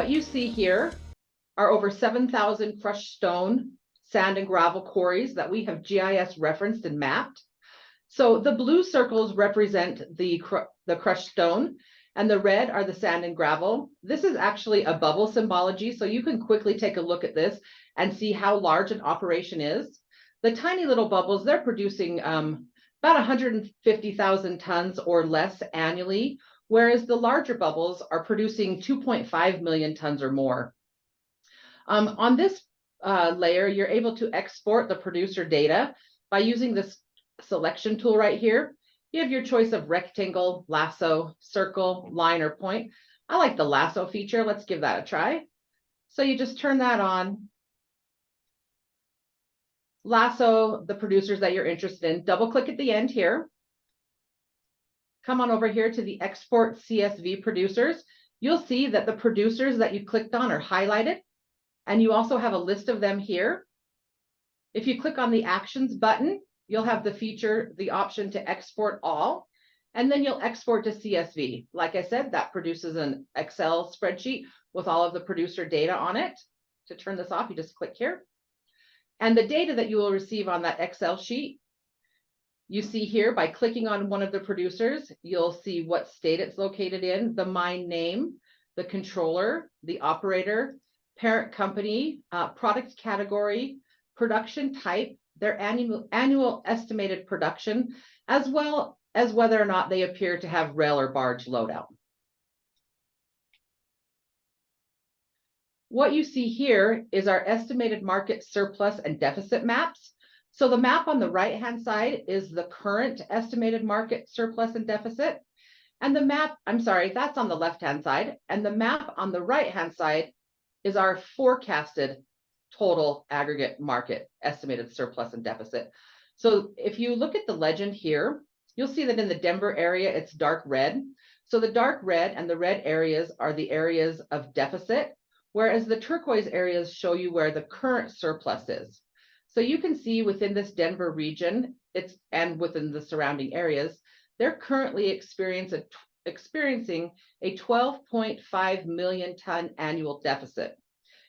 what you see here are over 7,000 crushed stone, sand, and gravel quarries that we have GIS referenced and mapped. So the blue circles represent the crushed stone, and the red are the sand and gravel. This is actually a bubble symbology, so you can quickly take a look at this and see how large an operation is. The tiny little bubbles, they're producing about 150,000 tons or less annually, whereas the larger bubbles are producing 2.5 million tons or more. On this layer, you're able to export the producer data by using this selection tool right here. You have your choice of rectangle, lasso, circle, line, or point. I like the lasso feature. Let's give that a try. So you just turn that on. Lasso the producers that you're interested in. Double click at the end here. Come on over here to the export CSV producers. You'll see that the producers that you clicked on are highlighted, and you also have a list of them here. If you click on the actions button, you'll have the option to export all, and then you'll export to CSV. Like I said, that produces an Excel spreadsheet with all of the producer data on it. To turn this off, you just click here. And the data that you will receive on that Excel sheet, you see here by clicking on one of the producers, you'll see what state it's located in, the mine name, the controller, the operator, parent company, product category, production type, their annual estimated production, as well as whether or not they appear to have rail or barge loadout. What you see here is our estimated market surplus and deficit maps. So the map on the right-hand side is the current estimated market surplus and deficit. And the map, that's on the left-hand side. And the map on the right-hand side is our forecasted total aggregate market estimated surplus and deficit. So if you look at the legend here, you'll see that in the Denver area, it's dark red. So the dark red and the red areas are the areas of deficit, whereas the turquoise areas show you where the current surplus is. So you can see within this Denver region, and within the surrounding areas, they're currently experiencing a 12.5 million ton annual deficit.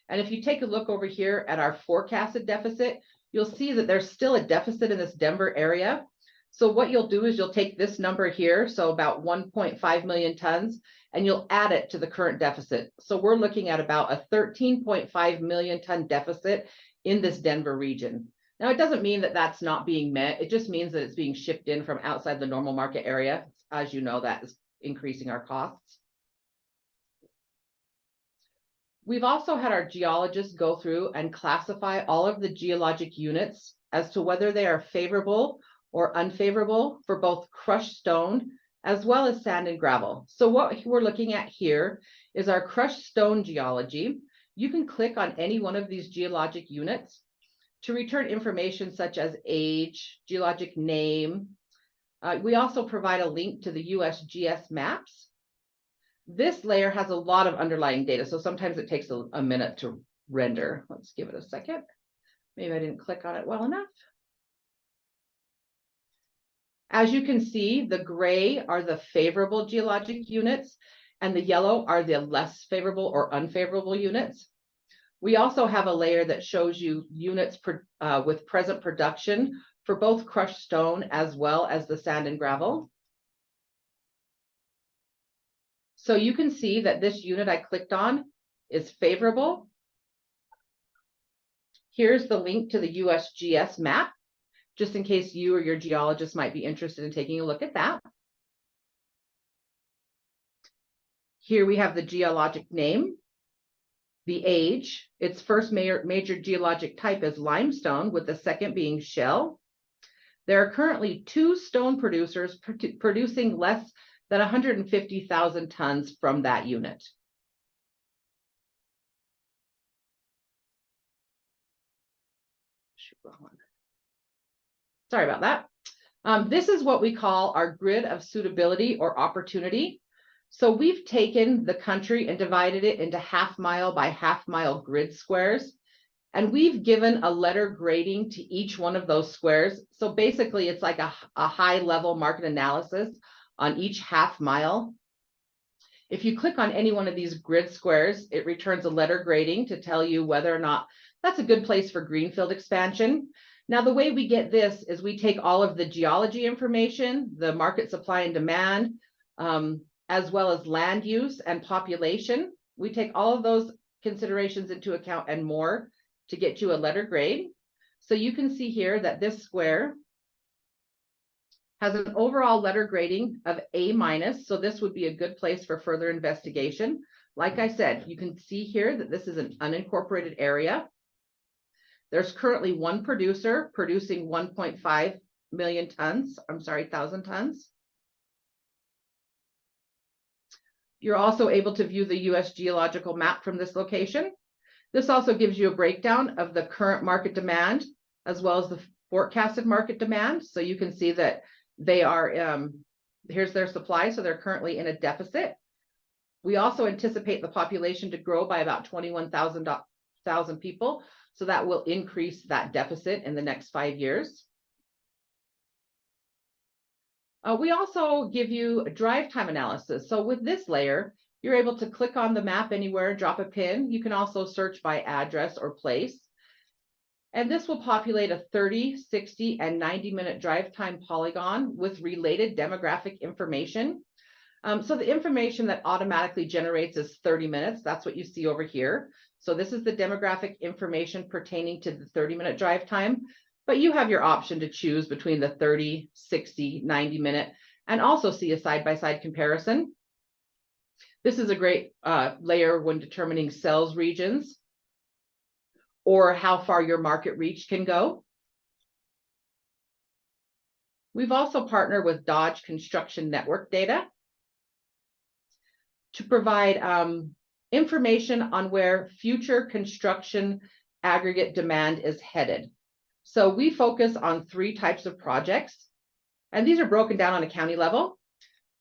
And if you take a look over here at our forecasted deficit, you'll see that there's still a deficit in this Denver area. So what you'll do is you'll take this number here, so about 1.5 million tons, and you'll add it to the current deficit. So we're looking at about a 13.5 million ton deficit in this Denver region. Now, it doesn't mean that that's not being met. It just means that it's being shipped in from outside the normal market area. As you know, that is increasing our costs. We've also had our geologists go through and classify all of the geologic units as to whether they are favorable or unfavorable for both crushed stone as well as sand and gravel. So what we're looking at here is our crushed stone geology. You can click on any one of these geologic units to return information such as age, geologic name. We also provide a link to the USGS maps. This layer has a lot of underlying data, so sometimes it takes a minute to render. Let's give it a second. Maybe I didn't click on it well enough. As you can see, the gray are the favorable geologic units, and the yellow are the less favorable or unfavorable units. We also have a layer that shows you units with present production for both crushed stone as well as the sand and gravel. So you can see that this unit I clicked on is favorable. Here's the link to the USGS map, just in case you or your geologist might be interested in taking a look at that. Here we have the geologic name, the age. Its first major geologic type is limestone, with the second being shell. There are currently 2 stone producers producing less than 150,000 tons from that unit. Sorry about that. This is what we call our grid of suitability or opportunity. So we've taken the country and divided it into half-mile by half-mile grid squares. And we've given a letter grading to each one of those squares. So basically, it's like a high-level market analysis on each half-mile. If you click on any one of these grid squares, it returns a letter grading to tell you whether or not that's a good place for greenfield expansion. Now, the way we get this is we take all of the geology information, the market supply and demand, as well as land use and population. We take all of those considerations into account and more to get you a letter grade. So you can see here that this square has an overall letter grading of A-, so this would be a good place for further investigation. Like I said, you can see here that this is an unincorporated area. There's currently one producer producing 1.5 million tons, thousand tons. You're also able to view the US geological map from this location. This also gives you a breakdown of the current market demand as well as the forecasted market demand. So you can see that they are, here's their supply, so they're currently in a deficit. We also anticipate the population to grow by about 21,000 people, so that will increase that deficit in the next 5 years. We also give you a drive time analysis. So with this layer, you're able to click on the map anywhere, drop a pin. You can also search by address or place. And this will populate a 30, 60, and 90-minute drive time polygon with related demographic information. So the information that automatically generates is 30 minutes. That's what you see over here. So this is the demographic information pertaining to the 30-minute drive time, but you have your option to choose between the 30, 60, 90-minute, and also see a side-by-side comparison. This is a great layer when determining sales regions or how far your market reach can go. We've also partnered with Dodge Construction Network data to provide information on where future construction aggregate demand is headed. So we focus on 3 types of projects, and these are broken down on a county level.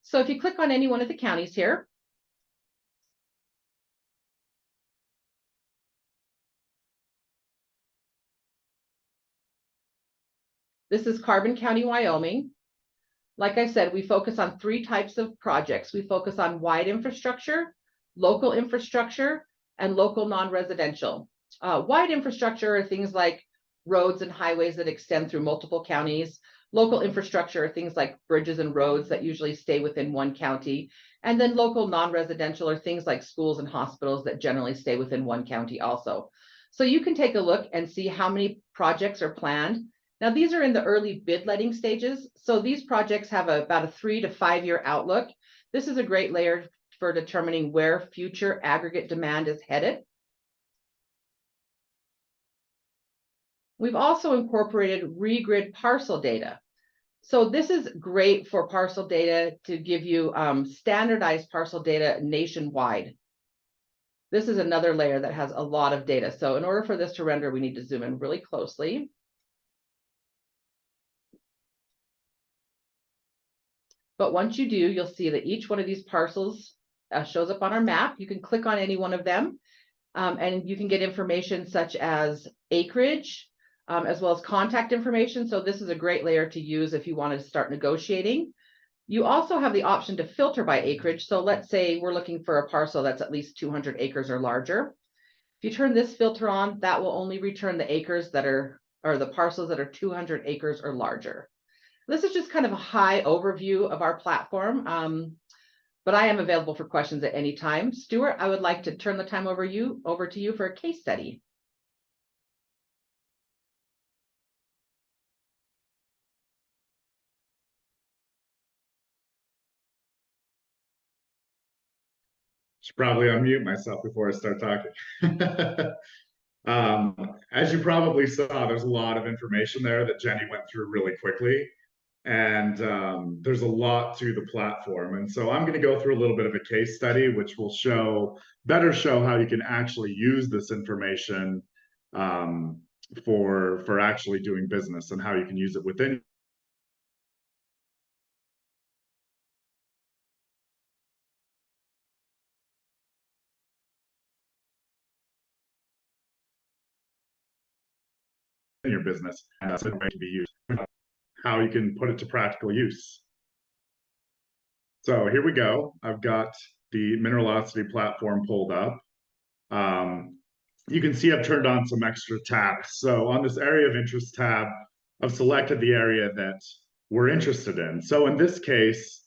So if you click on any one of the counties here, this is Carbon County, Wyoming. Like I said, we focus on 3 types of projects. We focus on wide infrastructure, local infrastructure, and local non-residential. Wide infrastructure are things like roads and highways that extend through multiple counties. Local infrastructure are things like bridges and roads that usually stay within one county. And then local non-residential are things like schools and hospitals that generally stay within one county also. So you can take a look and see how many projects are planned. Now, these are in the early bid letting stages. So these projects have about a 3 to 5 year outlook. This is a great layer for determining where future aggregate demand is headed. We've also incorporated regrid parcel data. So this is great for parcel data to give you standardized parcel data nationwide. This is another layer that has a lot of data. So in order for this to render, we need to zoom in really closely. But once you do, you'll see that each one of these parcels shows up on our map. You can click on any one of them, and you can get information such as acreage, as well as contact information. So this is a great layer to use if you want to start negotiating. You also have the option to filter by acreage. So let's say we're looking for a parcel that's at least 200 acres or larger. If you turn this filter on, that will only return the acres that are, or the parcels that are 200 acres or larger. This is just kind of a high overview of our platform, but I am available for questions at any time. Stuart, I would like to turn the time over to you for a case study. Should probably unmute myself before I start talking. As you probably saw, there's a lot of information there that Jenny went through really quickly. And there's a lot to the platform. And so I'm going to go through a little bit of a case study, which will better show how you can actually use this information for actually doing business and how you can use it within your business, and that's going to be used, how you can put it to practical use. So here we go. I've got the Mineralocity platform pulled up, you can see I've turned on some extra tabs. So on this area of interest tab, I've selected the area that we're interested in. So in this case,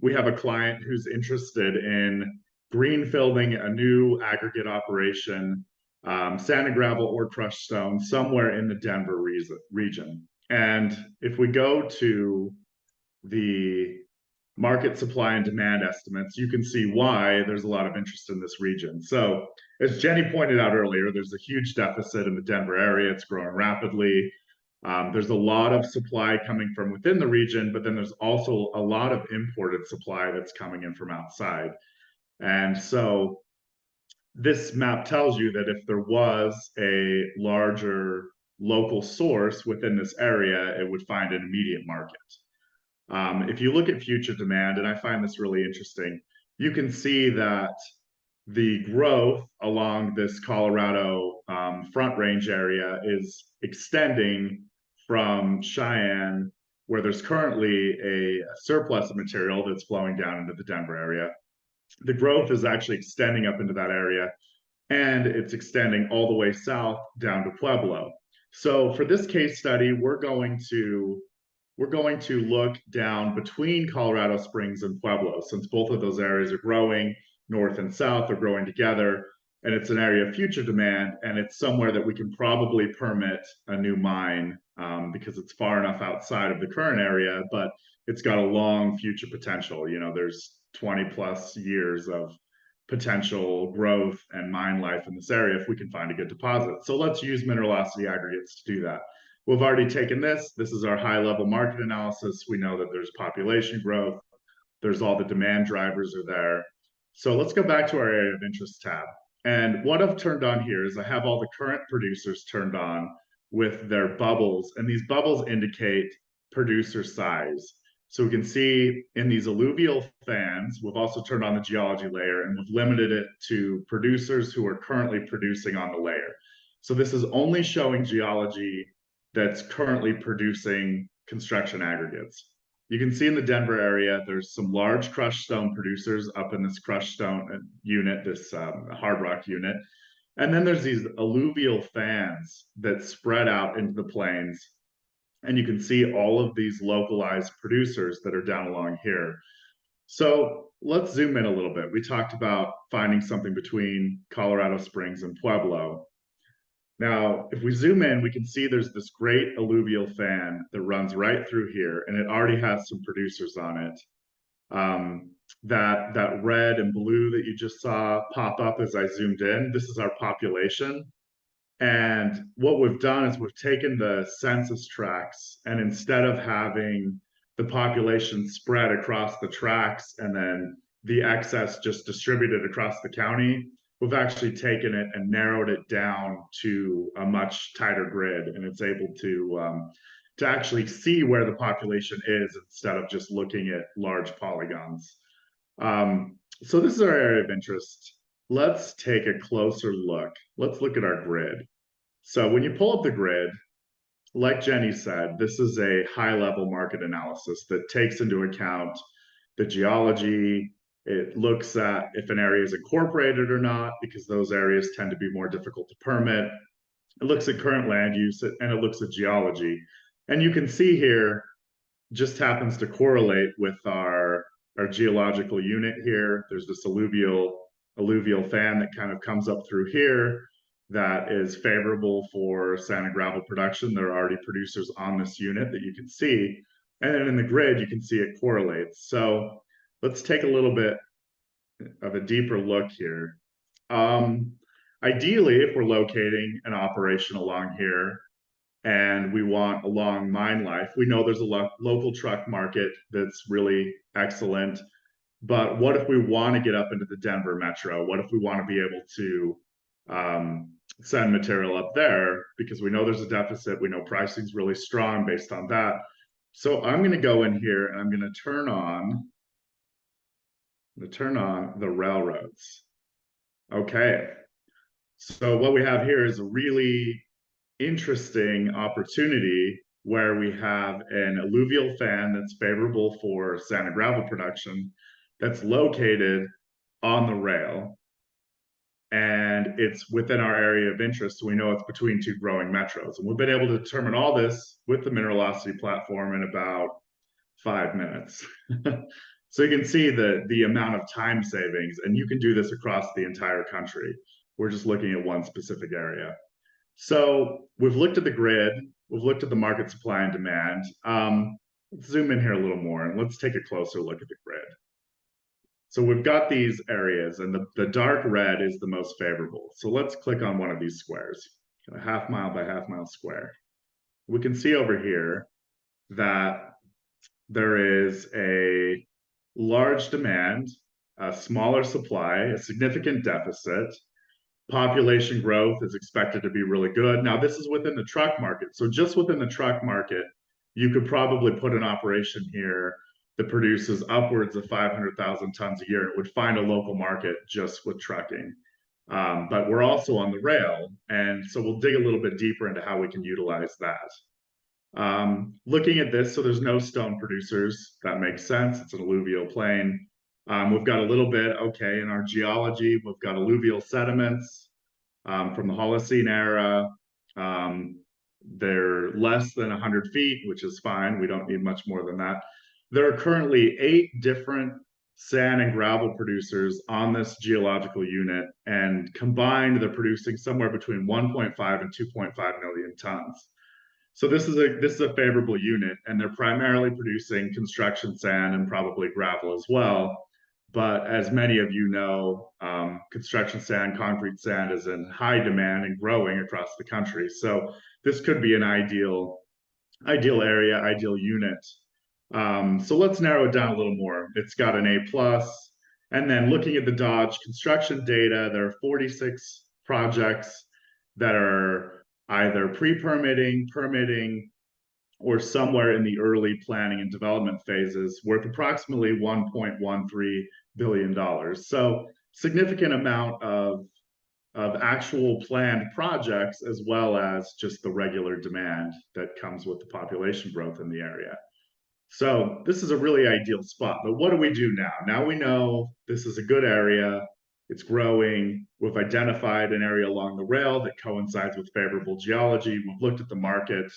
we have a client who's interested in greenfielding a new aggregate operation, sand and gravel or crushed stone somewhere in the Denver region. And if we go to the market supply and demand estimates, you can see why there's a lot of interest in this region. So as Jenny pointed out earlier, there's a huge deficit in the Denver area. It's growing rapidly. There's a lot of supply coming from within the region, but then there's also a lot of imported supply that's coming in from outside. And so this map tells you that if there was a larger local source within this area, it would find an immediate market. If you look at future demand, and I find this really interesting, you can see that the growth along this Colorado Front Range area is extending from Cheyenne, where there's currently a surplus of material that's flowing down into the Denver area. The growth is actually extending up into that area, and it's extending all the way south down to Pueblo. So for this case study, we're going to look down between Colorado Springs and Pueblo, since both of those areas are growing, north and south are growing together, and it's an area of future demand, and it's somewhere that we can probably permit a new mine because it's far enough outside of the current area, but it's got a long future potential. You know, there's 20 plus years of potential growth and mine life in this area if we can find a good deposit. So let's use Mineralocity Aggregates to do that. We've already taken this. This is our high-level market analysis. We know that there's population growth. There's all the demand drivers are there. So let's go back to our area of interest tab. And what I've turned on here is I have all the current producers turned on with their bubbles. And these bubbles indicate producer size. So we can see in these alluvial fans, we've also turned on the geology layer, and we've limited it to producers who are currently producing on the layer. So this is only showing geology that's currently producing construction aggregates. You can see in the Denver area, there's some large crushed stone producers up in this crushed stone unit, this hard rock unit. And then there's these alluvial fans that spread out into the plains. And you can see all of these localized producers that are down along here. So let's zoom in a little bit. We talked about finding something between Colorado Springs and Pueblo. Now, if we zoom in, we can see there's this great alluvial fan that runs right through here, and it already has some producers on it. That red and blue that you just saw pop up as I zoomed in, this is our population. And what we've done is we've taken the census tracts, and instead of having the population spread across the tracts and then the excess just distributed across the county, we've actually taken it and narrowed it down to a much tighter grid, and it's able to actually see where the population is instead of just looking at large polygons. So this is our area of interest. Let's take a closer look. Let's look at our grid. So when you pull up the grid, like Jenny said, this is a high-level market analysis that takes into account the geology. It looks at if an area is incorporated or not, because those areas tend to be more difficult to permit. It looks at current land use, and it looks at geology. And you can see here, just happens to correlate with our geological unit here. There's this alluvial fan that kind of comes up through here that is favorable for sand and gravel production. There are already producers on this unit that you can see. And then in the grid, you can see it correlates. So let's take a little bit of a deeper look here. Ideally, if we're locating an operation along here and we want a long mine life, we know there's a local truck market that's really excellent. But what if we want to get up into the Denver metro? What if we want to be able to send material up there? Because we know there's a deficit. We know pricing's really strong based on that. So I'm going to go in here and I'm going to turn on the railroads. Okay. So what we have here is a really interesting opportunity where we have an alluvial fan that's favorable for sand and gravel production. that's located on the rail, and it's within our area of interest. So we know it's between two growing metros. And we've been able to determine all this with the Mineralocity platform in about 5 minutes. So you can see the amount of time savings, and you can do this across the entire country. We're just looking at one specific area. So we've looked at the grid, we've looked at the market supply and demand. Let's zoom in here a little more and let's take a closer look at the grid. So we've got these areas, and the dark red is the most favorable. So let's click on one of these squares, a half mile by half mile square. We can see over here that there is a large demand, a smaller supply, a significant deficit. Population growth is expected to be really good. Now, this is within the truck market. So just within the truck market, you could probably put an operation here that produces upwards of 500,000 tons a year. It would find a local market just with trucking. But we're also on the rail. And so we'll dig a little bit deeper into how we can utilize that. Looking at this, so there's no stone producers. That makes sense. It's an alluvial plain. We've got a little bit, okay, in our geology, we've got alluvial sediments from the Holocene era. They're less than 100 feet, which is fine. We don't need much more than that. There are currently 8 different sand and gravel producers on this geological unit, and combined, they're producing somewhere between 1.5 and 2.5 million tons. So this is a favorable unit, and they're primarily producing construction sand and probably gravel as well. But as many of you know, construction sand, concrete sand is in high demand and growing across the country. So this could be an ideal area, ideal unit. So let's narrow it down a little more. It's got an A+, and then looking at the Dodge construction data, there are 46 projects that are either pre-permitting, permitting, or somewhere in the early planning and development phases, worth approximately $1.13 billion. So significant amount of actual planned projects, as well as just the regular demand that comes with the population growth in the area. So this is a really ideal spot. But what do we do now? Now we know this is a good area. It's growing. We've identified an area along the rail that coincides with favorable geology. We've looked at the market.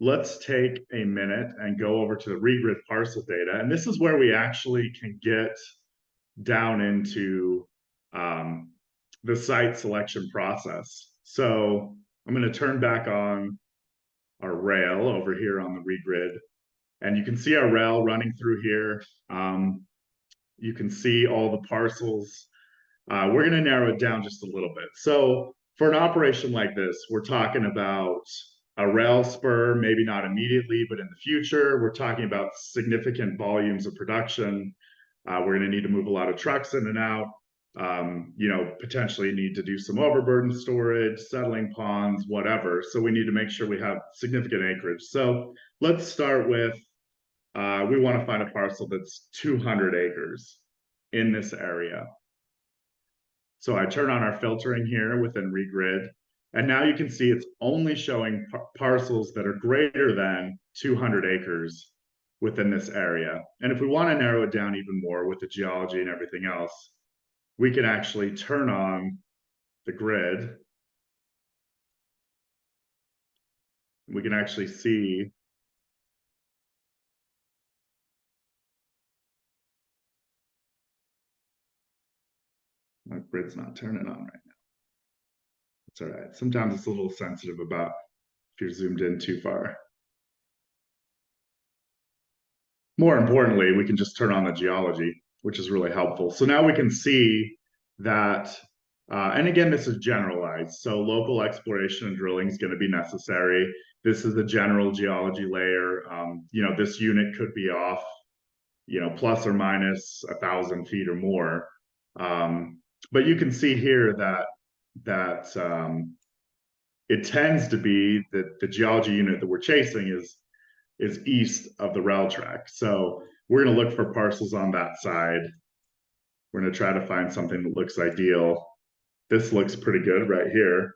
Let's take a minute and go over to the regrid parcel data. And this is where we actually can get down into the site selection process. So I'm going to turn back on our rail over here on the regrid. And you can see our rail running through here. You can see all the parcels. We're going to narrow it down just a little bit. So for an operation like this, we're talking about a rail spur, maybe not immediately, but in the future. We're talking about significant volumes of production. We're going to need to move a lot of trucks in and out. Potentially need to do some overburden storage, settling ponds, whatever. So we need to make sure we have significant acreage. So let's start with, we want to find a parcel that's 200 acres in this area. So I turn on our filtering here within regrid, and now you can see it's only showing parcels that are greater than 200 acres within this area. And if we want to narrow it down even more with the geology and everything else, we can actually turn on the grid. We can actually see my grid's not turning on right now. It's all right. Sometimes it's a little sensitive about if you're zoomed in too far. More importantly, we can just turn on the geology, which is really helpful. So now we can see that, and again, this is generalized. So local exploration and drilling is going to be necessary. This is the general geology layer. This unit could be off, plus or minus 1,000 feet or more. But you can see here that it tends to be that the geology unit that we're chasing is east of the rail track. So we're going to look for parcels on that side. We're going to try to find something that looks ideal. This looks pretty good right here.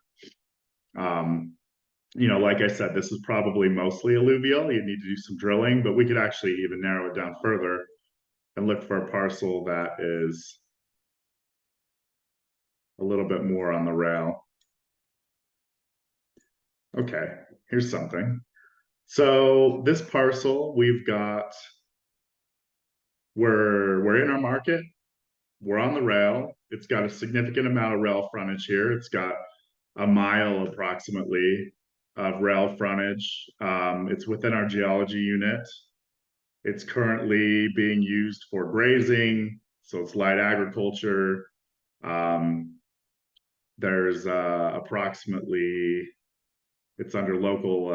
Like I said, this is probably mostly alluvial. You need to do some drilling, but we could actually even narrow it down further. and look for a parcel that is a little bit more on the rail. Okay, here's something. So this parcel, we're in our market, we're on the rail. It's got a significant amount of rail frontage here. It's got a mile approximately of rail frontage. It's within our geology unit. It's currently being used for grazing, so it's light agriculture. There's approximately, it's under local,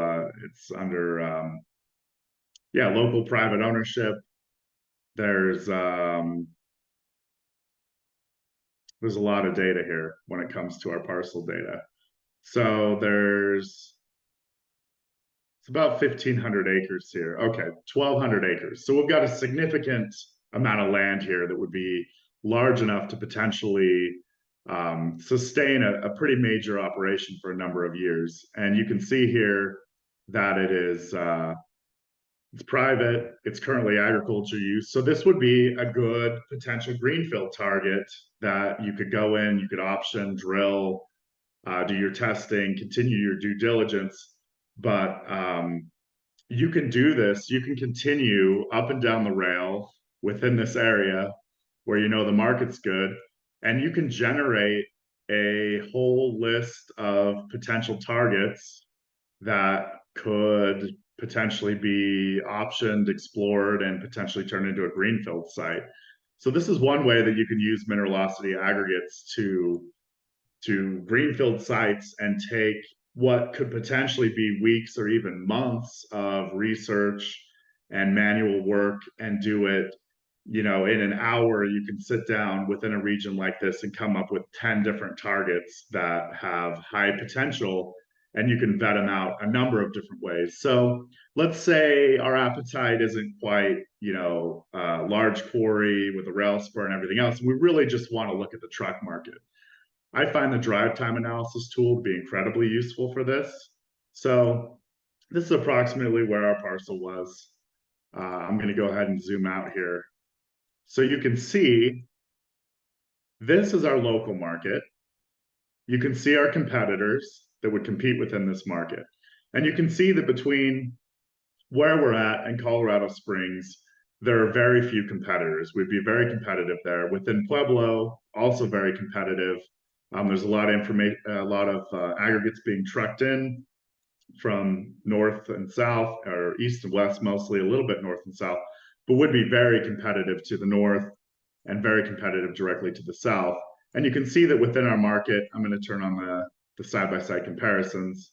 local private ownership. There's a lot of data here when it comes to our parcel data. So it's about 1,500 acres here. Okay, 1,200 acres. So we've got a significant amount of land here that would be large enough to potentially sustain a pretty major operation for a number of years. And you can see here that it's private, it's currently agriculture use. So this would be a good potential greenfield target that you could go in, you could option, drill, do your testing, continue your due diligence. But you can do this, you can continue up and down the rail within this area where you know the market's good, and you can generate a whole list of potential targets that could potentially be optioned, explored, and potentially turn into a greenfield site. So this is one way that you can use Mineralocity Aggregates to greenfield sites and take what could potentially be weeks or even months of research and manual work and do it, you know, in an hour. You can sit down within a region like this and come up with 10 different targets that have high potential, and you can vet them out a number of different ways. So let's say our appetite isn't quite, you know, large quarry with a rail spur and everything else. We really just want to look at the truck market. I find the drive time analysis tool to be incredibly useful for this. So this is approximately where our parcel was. I'm going to go ahead and zoom out here. So you can see this is our local market. You can see our competitors that would compete within this market. And you can see that between where we're at and Colorado Springs, there are very few competitors. We'd be very competitive there. Within Pueblo, also very competitive. There's a lot of information, a lot of aggregates being trucked in from north and south, or east and west, mostly a little bit north and south, but would be very competitive to the north and very competitive directly to the south. And you can see that within our market, I'm going to turn on the side-by-side comparisons.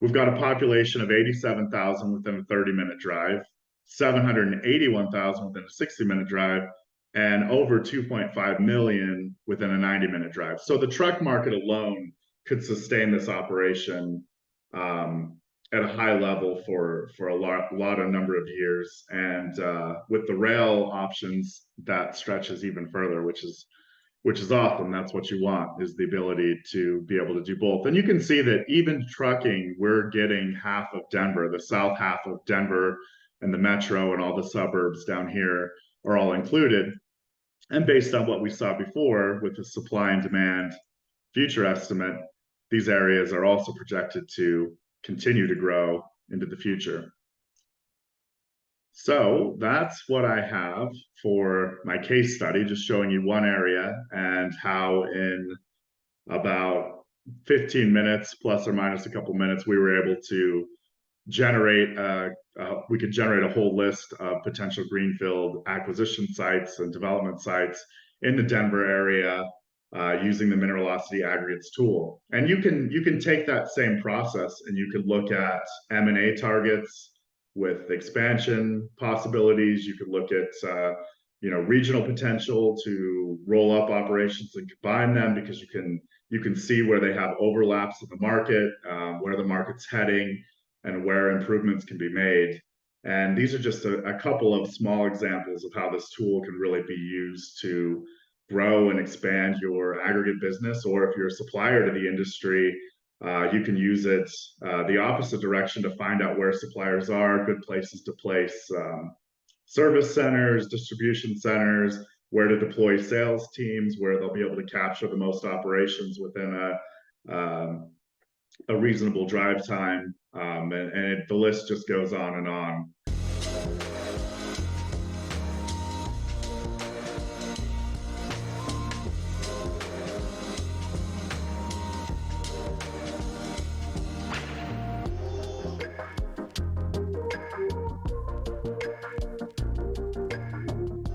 We've got a population of 87,000 within a 30-minute drive, 781,000 within a 60-minute drive, and over 2.5 million within a 90-minute drive. So the truck market alone could sustain this operation at a high level for a lot of number of years. And with the rail options, that stretches even further, which is awesome. That's what you want, is the ability to be able to do both. And you can see that even trucking, we're getting half of Denver, the south half of Denver, and the metro and all the suburbs down here are all included. And based on what we saw before with the supply and demand future estimate, these areas are also projected to continue to grow into the future. So that's what I have for my case study, just showing you one area and how in about 15 minutes, plus or minus a couple minutes, we were able to generate, we could generate a whole list of potential greenfield acquisition sites and development sites in the Denver area using the Mineralocity Aggregates tool. And you can take that same process and you could look at M&A targets with expansion possibilities. You could look at regional potential to roll up operations and combine them, because you can see where they have overlaps in the market, where the market's heading, and where improvements can be made. And these are just a couple of small examples of how this tool can really be used to grow and expand your aggregate business. Or if you're a supplier to the industry, you can use it the opposite direction to find out where suppliers are, good places to place service centers, distribution centers, where to deploy sales teams, where they'll be able to capture the most operations within a reasonable drive time. The list just goes on and on.